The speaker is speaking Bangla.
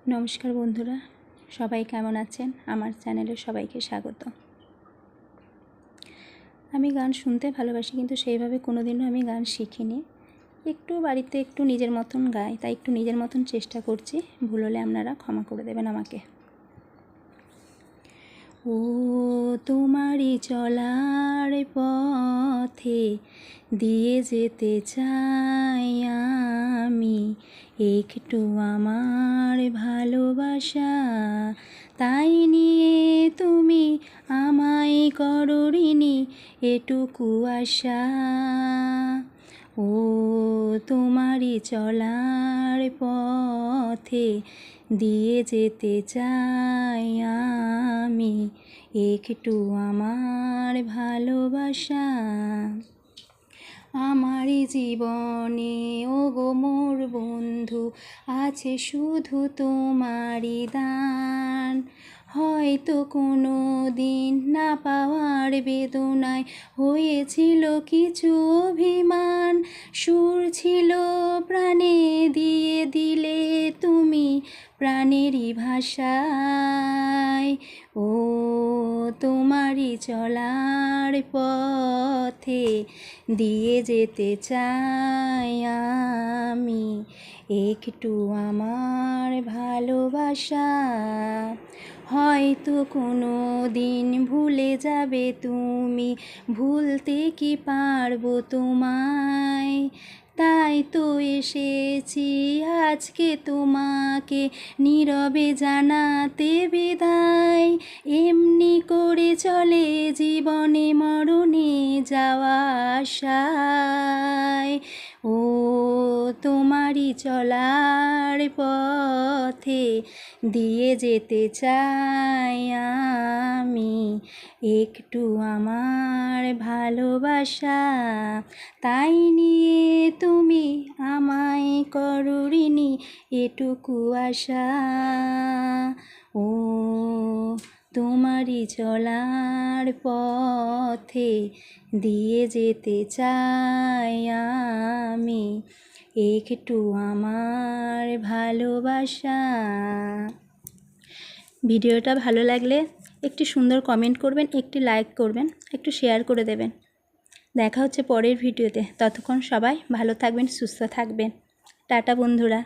নমস্কার বন্ধুরা, সবাই কেমন আছেন? আমার চ্যানেলে সবাইকে স্বাগত। আমি গান শুনতে ভালোবাসি, কিন্তু সেইভাবে কোনোদিনও আমি গান শিখিনি। একটু বাড়িতে একটু নিজের মতন গাই, তাই একটু নিজের মতন চেষ্টা করছি। ভুল হলে আপনারা ক্ষমা করে দেবেন আমাকে। ও তোমারই চলার পথে দিয়ে যেতে চাই আমি একটু আমার ভালোবাসা, তাই নিয়ে তুমি আমায় করো ঋণী এটুকু আশা। ও তোমারই চলার পথে দিয়ে যেতে চাই আমি একটু আমার ভালোবাসা। আমারই জীবনে ও গো মোর বন্ধু আছে শুধু তোমারই দান। হয়তো কোনো দিন না পাওয়ার বেদনায় হয়েছিল কিছু অভিমান, সুর ছিল প্রাণে দিয়ে দিলে তুমি প্রাণেরই ভাষায়। ও তোমারই চলার পথে দিয়ে যেতে চাই আমি একটু আমার ভালোবাসা। হয়তো কোনো দিন ভুলে যাবে তুমি, ভুলতে কি পারবো তোমায়? তাই তো এসেছি আজকে তোমাকে নীরবে জানাতে বিদায়। এমনি করে চলে জীবনে মরণে যাওয়া আশায়। ও তোমারই চলার পথে দিয়ে যেতে চাই আমি একটু আমার ভালোবাসা, তাই নিয়ে তুমি আমায় করো ঋণী এটুকু আশা। ও তোমারই চলার পথে দিয়ে যেতে চাই আমি একটু আমার ভালোবাসা। ভিডিওটা ভালো লাগলে একটি সুন্দর কমেন্ট করবেন, একটি লাইক করবেন, একটু শেয়ার করে দেবেন। দেখা হচ্ছে পরের ভিডিওতে। ততক্ষণ সবাই ভালো থাকবেন, সুস্থ থাকবেন। টাটা বন্ধুরা।